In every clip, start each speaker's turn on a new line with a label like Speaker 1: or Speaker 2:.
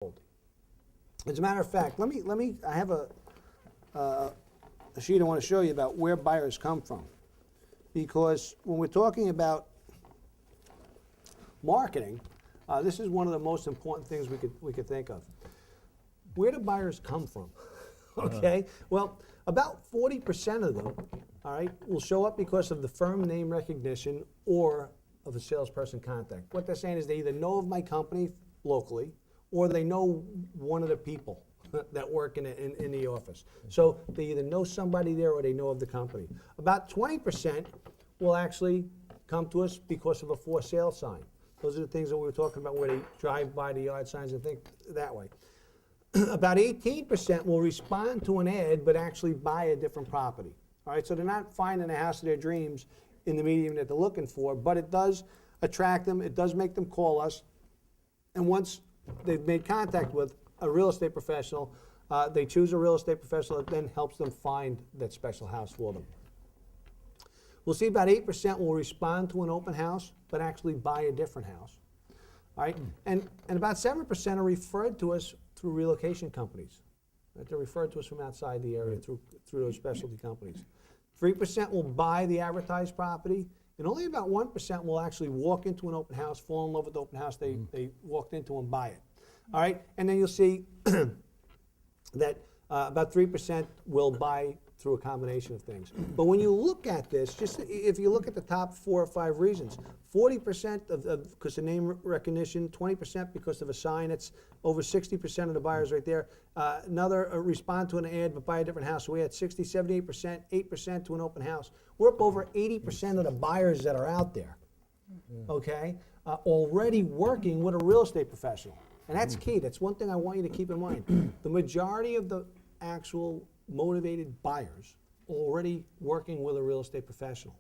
Speaker 1: As a matter of fact, I have a sheet I want to show you about where buyers come from. Because when we're talking about marketing, this is one of the most important things we could think of. Where do buyers come from? Okay, well, about 40% of them, all right, will show up because of the firm name recognition or of a salesperson contact. What they're saying is they either know of my company locally or they know one of the people that work in the office. So they either know somebody there or they know of the company. About 20% will actually come to us because of a for sale sign. Those are the things that we were talking about where they drive by the yard signs and think that way. About 18% will respond to an ad but actually buy a different property. All right, so they're not finding the house of their dreams in the medium that they're looking for, but it does attract them, it does make them call us, and once they've made contact with a real estate professional, they choose a real estate professional that then helps them find that special house for them. We'll see about 8% will respond to an open house but actually buy a different house. All right, and about 7% are referred to us through relocation companies. Right? They're referred to us from outside the area through those specialty companies. 3% will buy the advertised property, and only about 1% will actually walk into an open house, fall in love with the open house they walked into and buy it. All right, and then you'll see that about 3% will buy through a combination of things. But when you look at this, just if you look at the top 4 or 5 reasons, 40% because of name recognition, 20% because of a sign. It's over 60% of the buyers right there. Another respond to an ad but buy a different house. So we had 60, 78%, 8% to an open house. We're up over 80% of the buyers that are out there, okay, already working with a real estate professional. And that's key. That's one thing I want you to keep in mind. The majority of the actual motivated buyers already working with a real estate professional.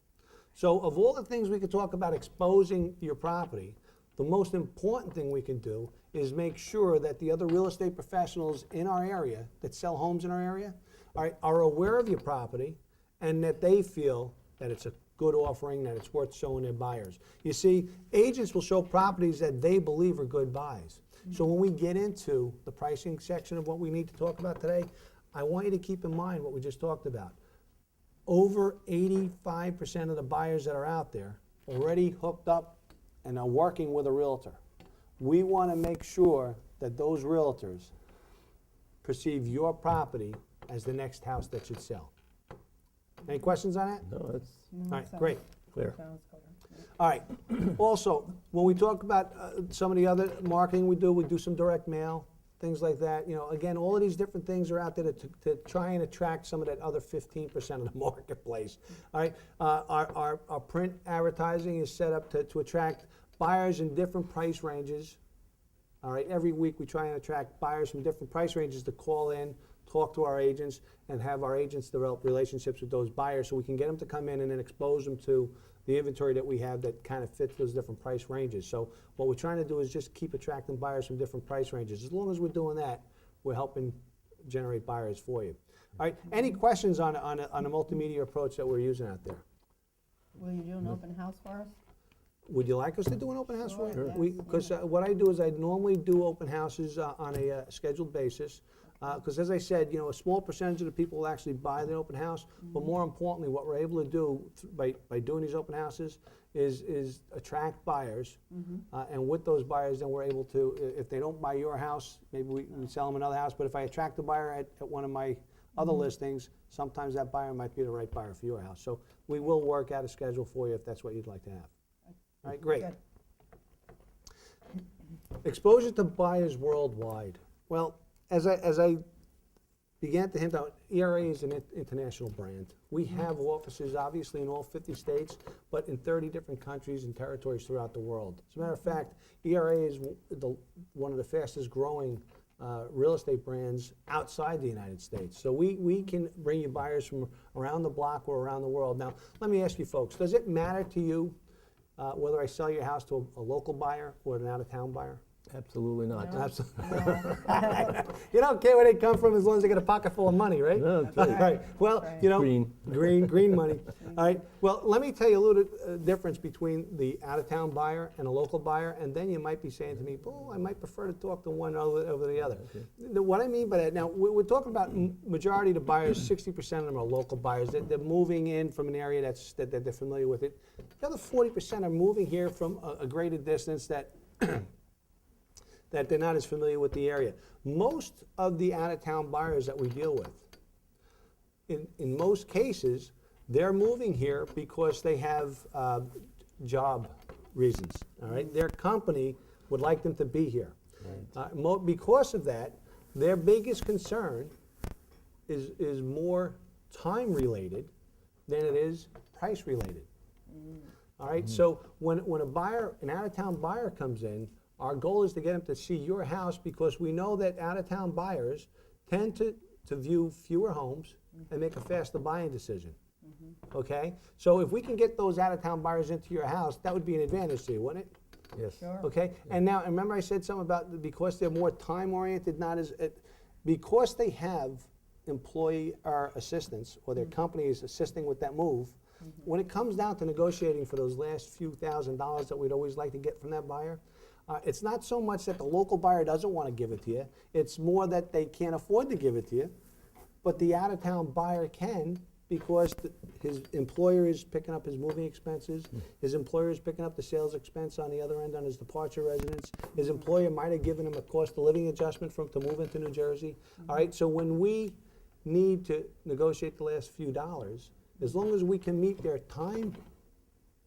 Speaker 1: So of all the things we could talk about exposing your property, the most important thing we can do is make sure that the other real estate professionals in our area that sell homes in our area are aware of your property and that they feel that it's a good offering, that it's worth showing their buyers. You see, agents will show properties that they believe are good buys. So when we get into the pricing section of what we need to talk about today, I want you to keep in mind what we just talked about. Over 85% of the buyers that are out there already hooked up and are working with a realtor. We want to make sure that those realtors perceive your property as the next house that should sell. Any questions on that?
Speaker 2: No, that's
Speaker 1: All right, great.
Speaker 2: clear.
Speaker 1: All right. Also, when we talk about some of the other marketing we do some direct mail, things like that. You know, again, all of these different things are out there to try and attract some of that other 15% of the marketplace. All right. Our print advertising is set up to attract buyers in different price ranges. All right. Every week we try and attract buyers from different price ranges to call in, talk to our agents, and have our agents develop relationships with those buyers so we can get them to come in and then expose them to the inventory that we have that kind of fits those different price ranges. So what we're trying to do is just keep attracting buyers from different price ranges. As long as we're doing that, we're helping generate buyers for you. All right, any questions on a multimedia approach that we're using out there?
Speaker 3: Will you do an open house for us?
Speaker 1: Would you like us to do an open house for
Speaker 3: Sure,
Speaker 1: you?
Speaker 3: yes.
Speaker 1: Because what I do is I normally do open houses on a scheduled basis. Because as I said, you know, a small percentage of the people will actually buy the open house, but more importantly, what we're able to do by doing these open houses is attract buyers, and with those buyers, then we're able to, if they don't buy your house, maybe we sell them another house, but if I attract a buyer at one of my other listings, sometimes that buyer might be the right buyer for your house. So we will work out a schedule for you if that's what you'd like to have. All right, great.
Speaker 3: Good.
Speaker 1: Exposure to buyers worldwide. Well, as I began to hint out, ERA is an international brand. We have offices, obviously, in all 50 states, but in 30 different countries and territories throughout the world. As a matter of fact, ERA is one of the fastest growing real estate brands outside the United States. So we can bring you buyers from around the block or around the world. Now, let me ask you folks, does it matter to you whether I sell your house to a local buyer or an out-of-town buyer?
Speaker 2: Absolutely not.
Speaker 3: No.
Speaker 1: Absolutely. You don't care where they come from as long as they get a pocket full of money, right?
Speaker 2: No, that's
Speaker 1: All
Speaker 2: right.
Speaker 1: right. Well,
Speaker 3: Right.
Speaker 1: you know,
Speaker 2: Green.
Speaker 1: green money. All right. Well, let me tell you a little difference between the out-of-town buyer and a local buyer, and then you might be saying to me, "Oh, I might prefer to talk to one over the other." What I mean by that, now we're talking about majority of the buyers. 60% of them are local buyers. They're moving in from an area that they're familiar with it. The other 40% are moving here from a greater distance that they're not as familiar with the area. Most of the out-of-town buyers that we deal with, in most cases, they're moving here because they have job reasons, all right? Their company would like them to be here. Because of that, their biggest concern is more time-related than it is price-related. All right, so when an out-of-town buyer comes in, our goal is to get them to see your house because we know that out-of-town buyers tend to view fewer homes and make a faster buying decision. Okay? So if we can get those out-of-town buyers into your house, that would be an advantage to you, wouldn't it?
Speaker 2: Yes.
Speaker 3: Sure.
Speaker 1: Okay? And now, remember I said something about because they're more time-oriented, not as, because they have employee assistance or their company is assisting with that move, when it comes down to negotiating for those last few $1,000s that we'd always like to get from that buyer, it's not so much that the local buyer doesn't want to give it to you, it's more that they can't afford to give it to you, but the out-of-town buyer can because his employer is picking up his moving expenses, his employer is picking up the sales expense on the other end on his departure residence, his employer might have given him a cost of living adjustment to move into New Jersey. All right, so when we need to negotiate the last few dollars, as long as we can meet their time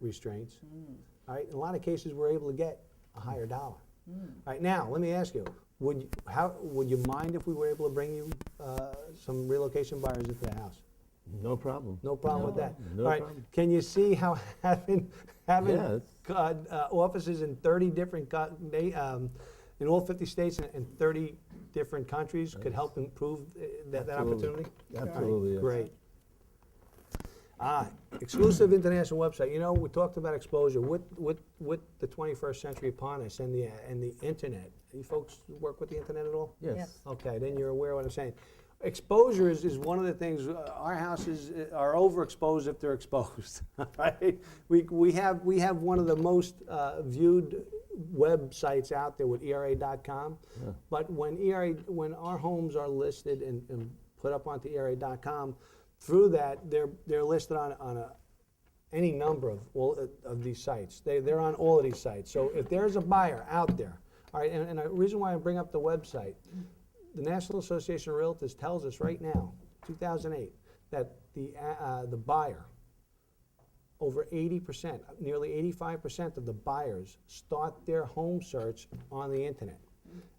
Speaker 1: restraints, all right, in a lot of cases we're able to get a higher dollar. All right, now let me ask you, would you mind if we were able to bring you some relocation buyers into the house?
Speaker 2: No problem.
Speaker 1: No problem with that.
Speaker 2: No
Speaker 1: All right,
Speaker 2: problem.
Speaker 1: can you see how having
Speaker 2: Yeah,
Speaker 1: offices in 30 different in all 50 states and 30 different countries could help improve that
Speaker 2: Absolutely.
Speaker 1: opportunity?
Speaker 2: Absolutely, yes.
Speaker 1: Great. Exclusive international website. You know, we talked about exposure. With the 21st century upon us and the internet. You folks work with the internet at all?
Speaker 2: Yes.
Speaker 3: Yes.
Speaker 1: Okay, then you're aware of what I'm saying. Exposure is one of the things. Our houses are overexposed if they're exposed. Right? We have one of the most viewed websites out there with ERA.com.
Speaker 2: Yeah.
Speaker 1: But when our homes are listed and put up onto ERA.com, through that they're listed on any number of all of these sites. They're on all of these sites. So if there's a buyer out there, all right, and the reason why I bring up the website. The National Association of Realtors tells us right now, 2008, that the buyer, over 80%, nearly 85% of the buyers start their home search on the internet.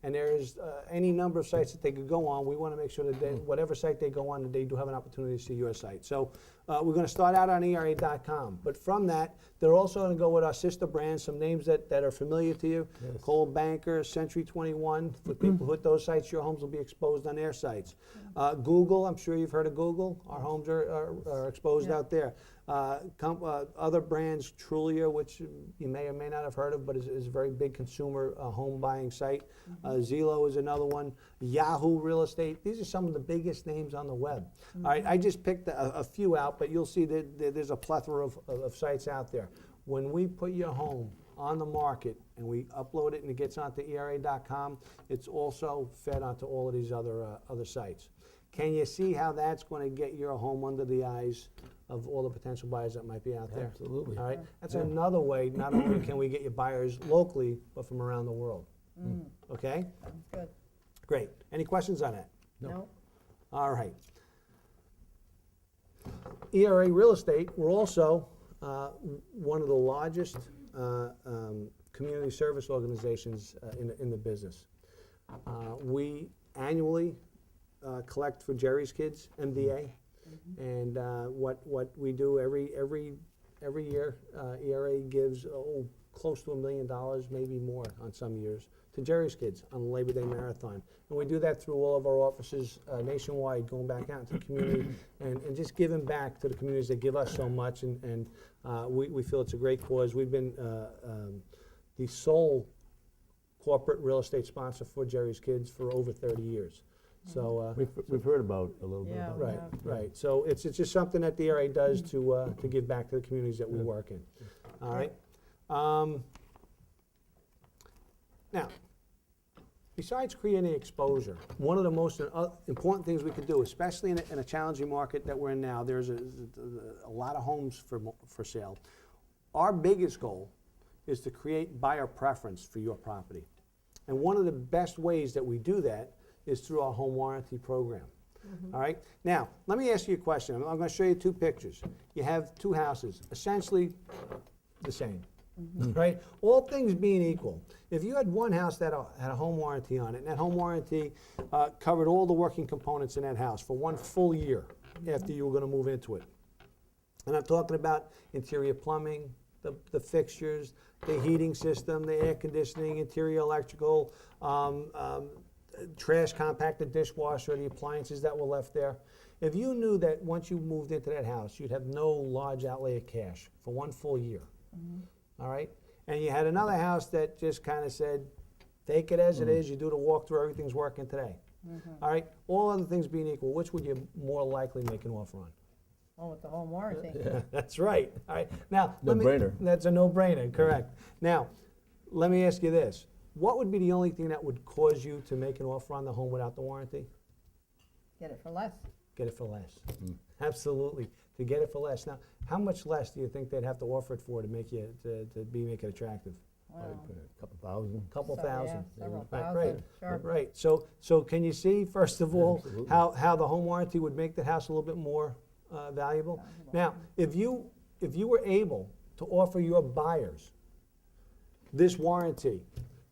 Speaker 1: And there's any number of sites that they could go on. We want to make sure that whatever site they go on, that they do have an opportunity to see your site. So we're going to start out on ERA.com. But from that, they're also going to go with our sister brands, some names that are familiar to you.
Speaker 2: Yes.
Speaker 1: Cold Banker, Century 21. For people who hit those sites, your homes will be exposed on their sites. Google, I'm sure you've heard of Google. Our homes are exposed out there. Other brands, Trulia, which you may or may not have heard of, but is a very big consumer home buying site. Zillow is another one. Yahoo Real Estate. These are some of the biggest names on the web. All right, I just picked a few out, but you'll see that there's a plethora of sites out there. When we put your home on the market and we upload it and it gets onto ERA.com, it's also fed onto all of these other sites. Can you see how that's going to get your home under the eyes of all the potential buyers that might be out there?
Speaker 2: Absolutely.
Speaker 1: All right, that's another way. Not only can we get you buyers locally, but from around the world. Okay,
Speaker 3: Sounds good.
Speaker 1: great. Any questions on that?
Speaker 3: No?
Speaker 1: All right. ERA Real Estate, we're also one of the largest community service organizations in the business. We annually collect for Jerry's Kids, MDA, and what we do every year, ERA gives close to $1 million, maybe more on some years, to Jerry's Kids on the Labor Day Marathon. And we do that through all of our offices nationwide, going back out into the community and just giving back to the communities that give us so much. And we feel it's a great cause. We've been the sole corporate real estate sponsor for Jerry's Kids for over 30 years. So,
Speaker 2: We've heard about a little bit
Speaker 3: Yeah,
Speaker 2: about
Speaker 1: right,
Speaker 2: that.
Speaker 1: right. So it's just something that the ERA does to give back to the communities that we work in. All right? Now, besides creating exposure, one of the most important things we could do, especially in a challenging market that we're in now, there's a lot of homes for sale. Our biggest goal is to create buyer preference for your property. And one of the best ways that we do that is through our home warranty program. All right? Now, let me ask you a question. I'm going to show you two pictures. You have two houses, essentially the same. Right? All things being equal, if you had one house that had a home warranty on it, and that home warranty covered all the working components in that house for 1 full year after you were going to move into it. And I'm talking about interior plumbing, the fixtures, the heating system, the air conditioning, interior electrical, trash compactor, dishwasher, the appliances that were left there. If you knew that once you moved into that house, you'd have no large outlay of cash for 1 full year, all right? And you had another house that just kind of said, take it as it is, you do the walkthrough, everything's working today. All right? All other things being equal, which would you more likely make an offer on?
Speaker 3: Oh, with the home warranty.
Speaker 1: That's right. All right. Now,
Speaker 2: No-brainer.
Speaker 1: That's a no-brainer, correct. Now, let me ask you this. What would be the only thing that would cause you to make an offer on the home without the warranty?
Speaker 3: Get it for less.
Speaker 1: Get it for less. Absolutely. To get it for less. Now, how much less do you think they'd have to offer it for to make it attractive?
Speaker 2: Probably
Speaker 3: Well,
Speaker 2: put a couple thousand.
Speaker 1: Couple thousand.
Speaker 3: Yeah, several
Speaker 1: Right,
Speaker 3: thousand, sure.
Speaker 1: Right. So can you see, first of all,
Speaker 2: Absolutely.
Speaker 1: how the home warranty would make the house a little bit more valuable? Now, if you were able to offer your buyers this warranty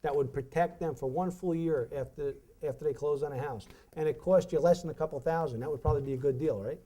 Speaker 1: that would protect them for 1 full year after they close on a house, and it cost you less than a couple thousand, that would probably be a good deal, right?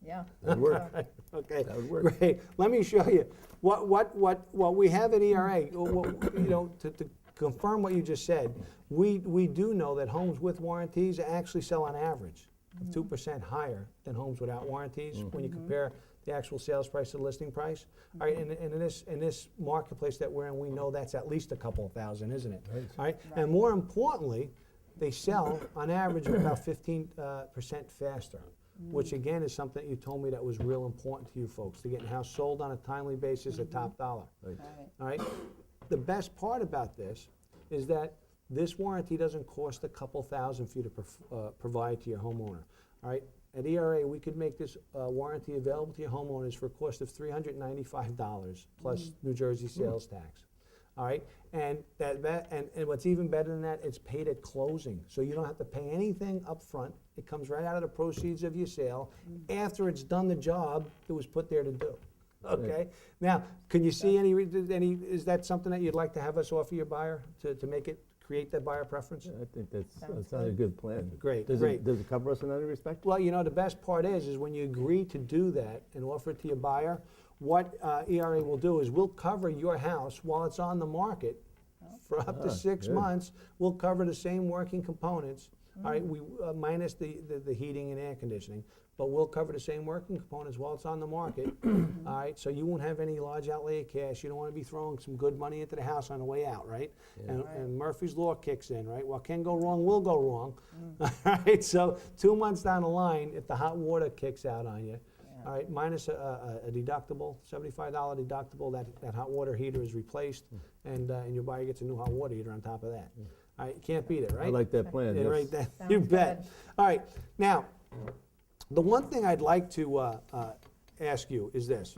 Speaker 3: Yeah.
Speaker 2: That'd work.
Speaker 1: Okay,
Speaker 2: That would work.
Speaker 1: great. Let me show you what we have at ERA. To confirm what you just said, we do know that homes with warranties actually sell on average 2% higher than homes without warranties when you compare the actual sales price to the listing price. All right, and in this marketplace that we're in, we know that's at least a couple of thousand, isn't it?
Speaker 2: Right.
Speaker 1: All right, and more importantly, they sell on average about 15% faster, which again is something that you told me that was real important to you folks, to get a house sold on a timely basis at top dollar.
Speaker 2: Right.
Speaker 1: All right, the best part about this is that this warranty doesn't cost a couple thousand for you to provide to your homeowner. All right, at ERA, we could make this warranty available to your homeowners for a cost of $395 plus New Jersey sales tax. All right, and what's even better than that, it's paid at closing, so you don't have to pay anything up front. It comes right out of the proceeds of your sale after it's done the job it was put there to do. Okay. Now, can you see any? Is that something that you'd like to have us offer your buyer to make it create that buyer preference?
Speaker 2: I think that
Speaker 3: Sounds
Speaker 2: sounds a good plan.
Speaker 1: Great,
Speaker 2: Does
Speaker 1: great.
Speaker 2: Does it cover us in any respect?
Speaker 1: Well, the best part is when you agree to do that and offer it to your buyer, what ERA will do is we'll cover your house while it's on the market for up to 6
Speaker 2: good.
Speaker 1: months. We'll cover the same working components. All right, we minus the heating and air conditioning, but we'll cover the same working components while it's on the market. All right, so you won't have any large outlay of cash. You don't want to be throwing some good money into the house on the way out, right? And Murphy's Law kicks in, right? What can go wrong will go wrong. All right, so 2 months down the line, if the hot water kicks out on you, all right, minus a deductible, $75 deductible, that hot water heater is replaced, and your buyer gets a new hot water heater on top of that. All right, you can't beat it, right?
Speaker 2: I like that plan,
Speaker 1: Yeah,
Speaker 2: yes.
Speaker 1: right there.
Speaker 3: Sounds
Speaker 1: You bet.
Speaker 3: good.
Speaker 1: All right, now, the one thing I'd like to ask you is this.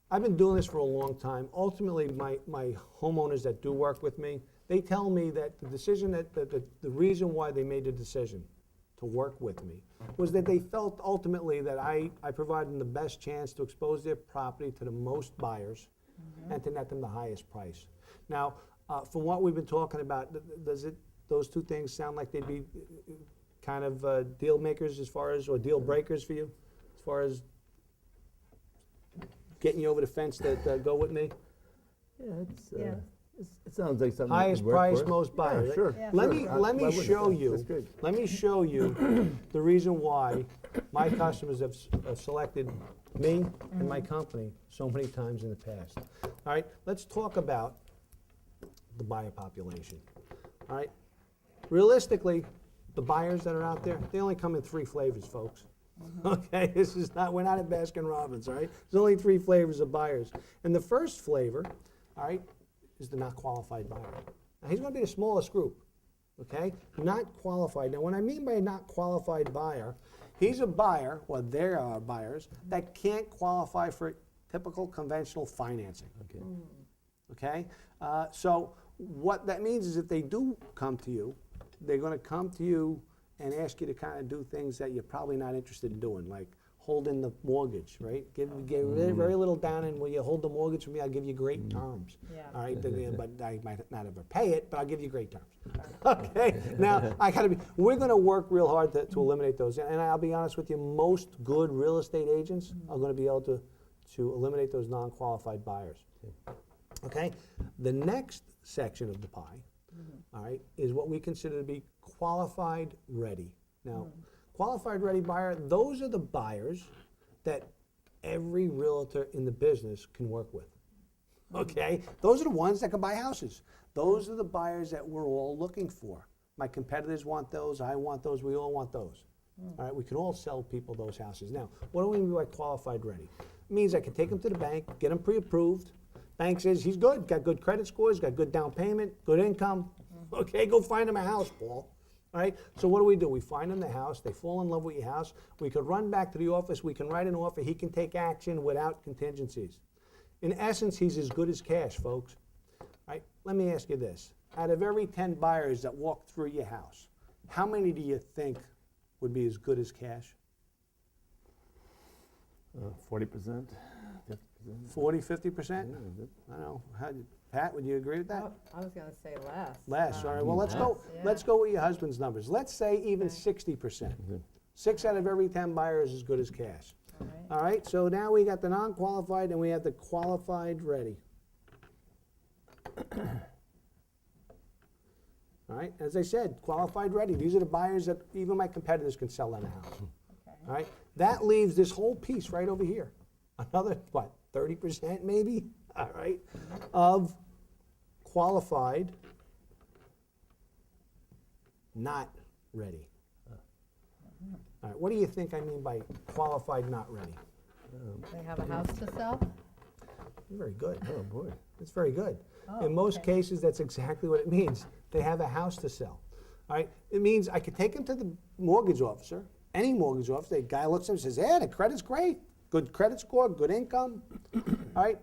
Speaker 1: I've been doing this for a long time. Ultimately, my homeowners that do work with me, they tell me that the decision the reason why they made the decision to work with me was that they felt ultimately that I provided them the best chance to expose their property to the most buyers and to net them the highest price. Now, from what we've been talking about, those two things sound like they'd be kind of deal makers or deal breakers for you, as far as getting you over the fence to go with me?
Speaker 2: Yeah,
Speaker 3: Yeah.
Speaker 2: it sounds like something that
Speaker 1: Highest
Speaker 2: could work
Speaker 1: price,
Speaker 2: for us.
Speaker 1: most buyer.
Speaker 2: Yeah, sure.
Speaker 3: Yeah.
Speaker 1: Let
Speaker 2: sure.
Speaker 1: me
Speaker 2: Why wouldn't
Speaker 1: show
Speaker 2: it?
Speaker 1: you.
Speaker 2: That's good.
Speaker 1: Let me show you the reason why my customers have selected me and my company so many times in the past. All right, let's talk about the buyer population. all right? Realistically, the buyers that are out there, they only come in 3 flavors, folks. Okay, this is not, we're not at Baskin Robbins, all right? There's only 3 flavors of buyers. And the first flavor, all right, is the not qualified buyer. Now, he's gonna be the smallest group, okay? Not qualified. Now, what I mean by not qualified buyer, he's a buyer, or there are buyers, that can't qualify for typical conventional financing.
Speaker 2: Okay.
Speaker 1: Okay? So what that means is if they do come to you, they're gonna come to you and ask you to kind of do things that you're probably not interested in doing, like holding the mortgage, right? Give very little down, and will you hold the mortgage for me? I'll give you great terms.
Speaker 3: Yeah.
Speaker 1: All right, but I might not ever pay it, but I'll give you great terms. Okay, now we're gonna work real hard to eliminate those. And I'll be honest with you, most good real estate agents are gonna be able to eliminate those non-qualified buyers. Okay, the next section of the pie, all right, is what we consider to be qualified ready. Now, qualified ready buyer, those are the buyers that every realtor in the business can work with. Okay, those are the ones that can buy houses. Those are the buyers that we're all looking for. My competitors want those, I want those, we all want those. All right, we can all sell people those houses. Now, what do we mean by qualified ready? It means I can take them to the bank, get them pre-approved. Bank says he's good, got good credit scores, got good down payment, good income. Okay, go find him a house, Paul. All right, so what do? We find them the house, they fall in love with your house. We could run back to the office, we can write an offer, he can take action without contingencies. In essence, he's as good as cash, folks. All right, let me ask you this. Out of every 10 buyers that walk through your house, how many do you think would be as good as cash?
Speaker 2: 40%, 50%.
Speaker 1: 40, 50%?
Speaker 2: Yeah,
Speaker 1: I don't know. Pat, would you agree with that?
Speaker 3: I was gonna say less.
Speaker 1: Less, all right, well, let's
Speaker 3: Less.
Speaker 1: go with your husband's numbers. Let's say even
Speaker 3: Okay.
Speaker 1: 60%. 6 out of every 10 buyers is as good as cash.
Speaker 3: All right.
Speaker 1: All right, so now we got the non-qualified and we have the qualified ready. All right, as I said, qualified ready. These are the buyers that even my competitors can sell them a house.
Speaker 3: Okay.
Speaker 1: All right, that leaves this whole piece right over here. Another, what, 30% maybe? All right, of qualified, not ready. All right, what do you think I mean by qualified, not ready?
Speaker 3: They have a house to sell?
Speaker 1: Very good.
Speaker 2: Oh, boy.
Speaker 1: It's very good.
Speaker 3: Oh,
Speaker 1: In most
Speaker 3: okay.
Speaker 1: cases, that's exactly what it means. They have a house to sell. All right, it means I could take them to the mortgage officer, any mortgage officer. The guy looks at him and says, "Yeah, the credit's great. Good credit score, good income." All right.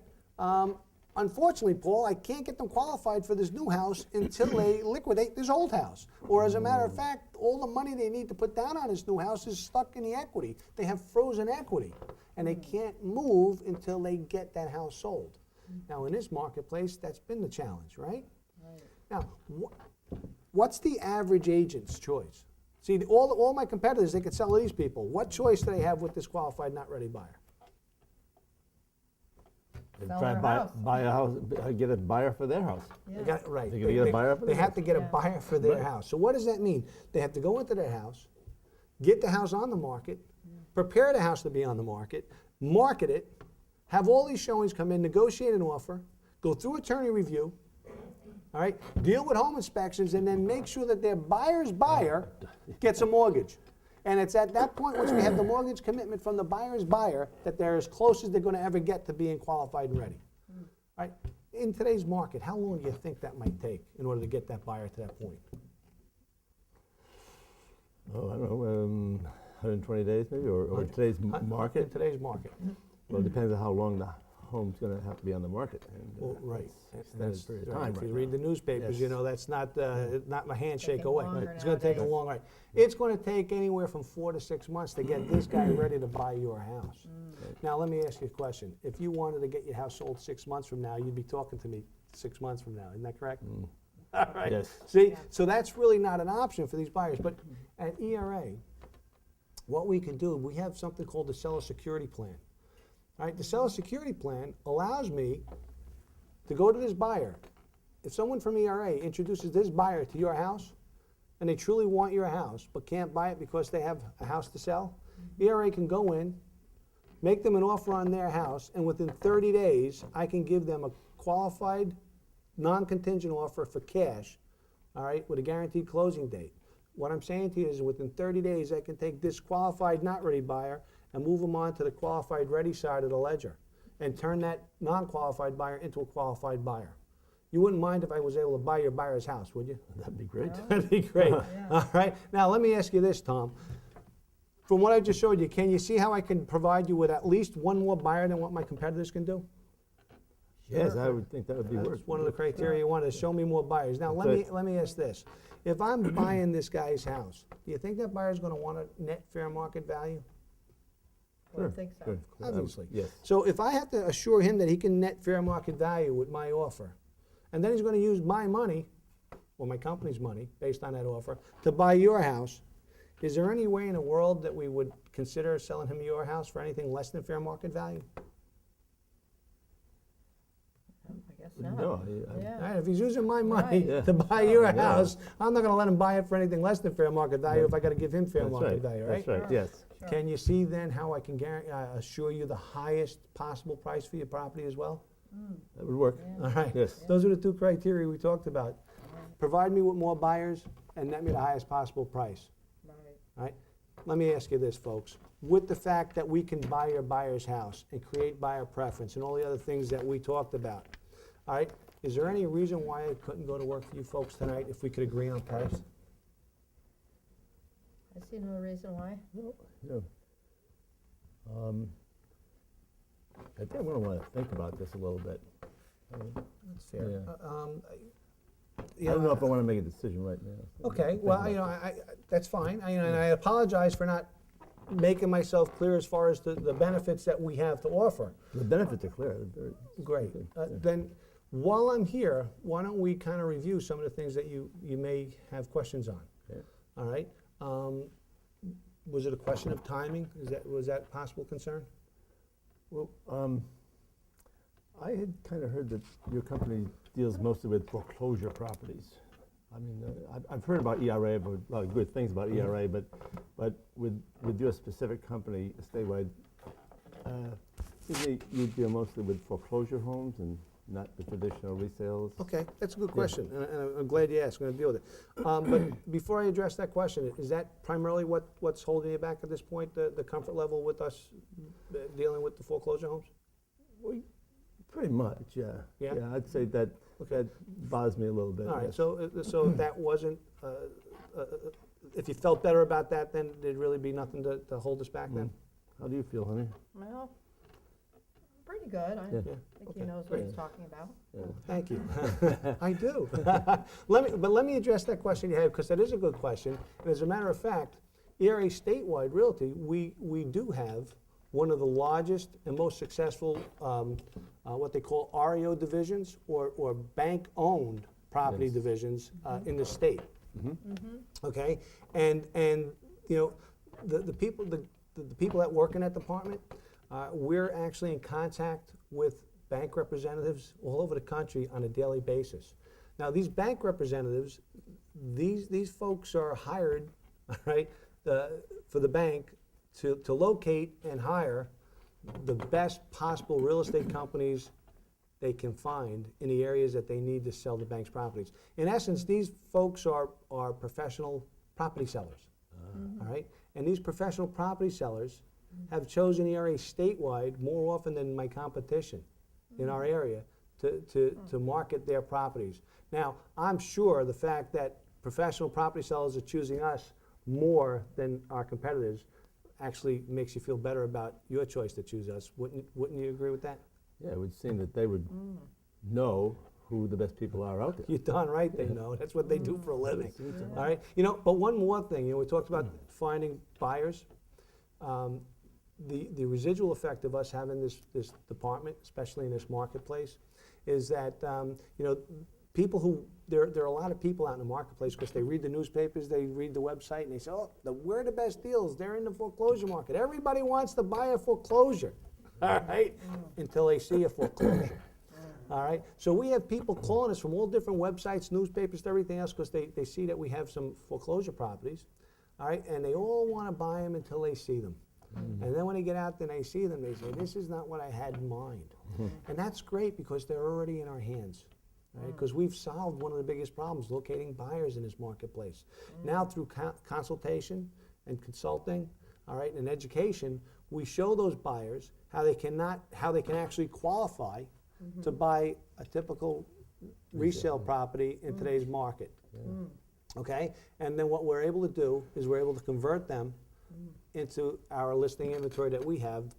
Speaker 1: Unfortunately, Paul, I can't get them qualified for this new house until they liquidate this old house. Or as a matter of fact, all the money they need to put down on this new house is stuck in the equity. They have frozen equity, and they can't move until they get that house sold. Now, in this marketplace, that's been the challenge, right?
Speaker 3: Right.
Speaker 1: Now, what's the average agent's choice? See, all my competitors, they could sell to these people. What choice do they have with this qualified, not ready buyer?
Speaker 2: They
Speaker 3: Sell
Speaker 2: try
Speaker 3: their
Speaker 2: to
Speaker 3: house.
Speaker 2: buy a house, get a buyer for their house.
Speaker 1: They
Speaker 3: Yeah.
Speaker 1: got, right.
Speaker 2: They gotta get a buyer for
Speaker 1: They
Speaker 2: their
Speaker 1: have to get a
Speaker 3: Yeah.
Speaker 1: buyer for their
Speaker 2: Right.
Speaker 1: house. So what does that mean? They have to go into their house, get the house on the market, prepare the house to be on the market, market it, have all these showings come in, negotiate an offer, go through attorney review, all right, deal with home inspections, and then make sure that their buyer's buyer gets a mortgage. And it's at that point, once we have the mortgage commitment from the buyer's buyer, that they're as close as they're going to ever get to being qualified and ready. All right? In today's market, how long do you think that might take in order to get that buyer to that point?
Speaker 2: Oh, I don't know, 120 days maybe, or today's
Speaker 1: In
Speaker 2: market?
Speaker 1: today's market.
Speaker 2: Well, it depends on how long the home's gonna have to be on the market. And,
Speaker 1: Well, right.
Speaker 2: it's
Speaker 1: And
Speaker 2: extended period of
Speaker 1: right.
Speaker 2: time
Speaker 1: If you
Speaker 2: right
Speaker 1: read
Speaker 2: now.
Speaker 1: the newspapers, you
Speaker 2: Yes.
Speaker 1: know, that's not my handshake
Speaker 3: Taking
Speaker 1: away.
Speaker 3: longer
Speaker 1: It's going to take a
Speaker 3: nowadays.
Speaker 1: long, right. It's going to take anywhere from 4 to 6 months to get this guy ready to buy your house. Now, let me ask you a question. If you wanted to get your house sold 6 months from now, you'd be talking to me 6 months from now. Isn't that correct? All right.
Speaker 2: Yes.
Speaker 1: See,
Speaker 3: Yeah.
Speaker 1: so that's really not an option for these buyers. But at ERA, what we can do, we have something called the seller security plan. All right, the seller security plan allows me to go to this buyer. If someone from ERA introduces this buyer to your house, and they truly want your house, but can't buy it because they have a house to sell, ERA can go in, make them an offer on their house, and within 30 days, I can give them a qualified, non-contingent offer for cash all right, with a guaranteed closing date. What I'm saying to you is within 30 days, I can take this qualified not ready buyer and move them on to the qualified ready side of the ledger and turn that non-qualified buyer into a qualified buyer. You wouldn't mind if I was able to buy your buyer's house, would you?
Speaker 2: That'd be great.
Speaker 1: That'd be great. All right. Now, let me ask you this, Tom. From what I just showed you, can you see how I can provide you with at least one more buyer than what my competitors can do?
Speaker 2: Yes, I would think that would be
Speaker 1: That's
Speaker 2: worth.
Speaker 1: one of the criteria you wanted, to show me more buyers. Now,
Speaker 2: That's
Speaker 1: let me ask this. If I'm buying this guy's house, do you think that buyer's gonna want a net fair market value?
Speaker 3: I don't think so.
Speaker 2: Good.
Speaker 1: Obviously.
Speaker 2: Yes.
Speaker 1: So if I have to assure him that he can net fair market value with my offer, and then he's gonna use my money, or my company's money, based on that offer, to buy your house, is there any way in the world that we would consider selling him your house for anything less than fair market value?
Speaker 3: I guess not.
Speaker 2: No,
Speaker 1: All
Speaker 3: Yeah.
Speaker 1: right, if he's using my money
Speaker 3: Right.
Speaker 1: to buy your
Speaker 2: Yeah.
Speaker 1: house, I'm not gonna let him buy it for anything less than fair market value if I gotta give him fair
Speaker 2: that's
Speaker 1: market
Speaker 2: right.
Speaker 1: value, right?
Speaker 2: That's right, yes.
Speaker 3: Sure.
Speaker 1: Can you see then how I can assure you the highest possible price for your property as well?
Speaker 2: That would work.
Speaker 3: Yeah.
Speaker 1: All right.
Speaker 2: Yes.
Speaker 1: Those are the two criteria we talked about. Provide me with more buyers and net me the highest possible price.
Speaker 3: Right.
Speaker 1: All right? Let me ask you this, folks. With the fact that we can buy your buyer's house and create buyer preference and all the other things that we talked about, all right, is there any reason why I couldn't go to work for you folks tonight if we could agree on price?
Speaker 3: I see no reason why.
Speaker 2: Yeah. I think I'm gonna wanna think about this a little bit.
Speaker 1: That's fair.
Speaker 2: I don't know if I wanna make a decision right now.
Speaker 1: Okay, well, you know, that's fine. And I apologize for not making myself clear as far as the benefits that we have to offer.
Speaker 2: The benefits are clear. They're
Speaker 1: Great.
Speaker 2: good, yeah.
Speaker 1: Then, while I'm here, why don't we kind of review some of the things that you may have questions on?
Speaker 2: Okay.
Speaker 1: All right? Was it a question of timing? Was that a possible concern?
Speaker 2: Well, I had kind of heard that your company deals mostly with foreclosure properties. I mean, I've heard about ERA, but a lot of good things about ERA, but with your specific company, Statewide, you deal mostly with foreclosure homes and not the traditional resales?
Speaker 1: Okay, that's a good question, and I'm glad you asked. I'm going to deal with it. But before I address that question, is that primarily what's holding you back at this point, the comfort level with us dealing with the foreclosure homes?
Speaker 2: Well, pretty much, yeah.
Speaker 1: Yeah?
Speaker 2: Yeah, I'd say that bothers me a little bit.
Speaker 1: All right,
Speaker 2: yes.
Speaker 1: so if that wasn't, if you felt better about that, then there'd really be nothing to hold us back then?
Speaker 2: How do you feel, honey?
Speaker 3: Well, pretty good. I
Speaker 2: Yeah.
Speaker 3: think
Speaker 1: Okay,
Speaker 3: he knows what
Speaker 1: great.
Speaker 3: he's talking about.
Speaker 2: Yeah.
Speaker 1: Thank you. I do. Let me address that question you had, because that is a good question. And as a matter of fact, ERA Statewide Realty, we do have one of the largest and most successful, what they call REO divisions, or bank-owned property
Speaker 2: Yes.
Speaker 1: divisions in the state. Okay, and you know, the people that work in that department, we're actually in contact with bank representatives all over the country on a daily basis. Now, these bank representatives, these folks are hired, all right, for the bank to locate and hire the best possible real estate companies they can find in the areas that they need to sell the bank's properties. In essence, these folks are professional property sellers, all right? And these professional property sellers have chosen ERA Statewide more often than my competition in our area to market their properties. Now, I'm sure the fact that professional property sellers are choosing us more than our competitors actually makes you feel better about your choice to choose us. Wouldn't you agree with that?
Speaker 2: Yeah, it would seem that they would know who the best people are out there.
Speaker 1: You're darn right they know. That's what they do for a living. All right? You know, but one more thing. You know, we talked about finding buyers. The residual effect of us having this department, especially in this marketplace, is that, you know, people who, there are a lot of people out in the marketplace because they read the newspapers, they read the website, and they say, oh, where are the best deals? They're in the foreclosure market. Everybody wants to buy a foreclosure, all right, until they see a foreclosure. All right, so we have people calling us from all different websites, newspapers, everything else, because they see that we have some foreclosure properties, all right, and they all want to buy them until they see them. And then when they get out there and they see them, they say, this is not what I had in mind. And that's great because they're already in our hands. Because we've solved one of the biggest problems, locating buyers in this marketplace. Now through consultation and consulting, all right, and education, we show those buyers how they can actually qualify to buy a typical resale property in today's market. Okay, and then what we're able to do is we're able to convert them into our listing inventory that we have.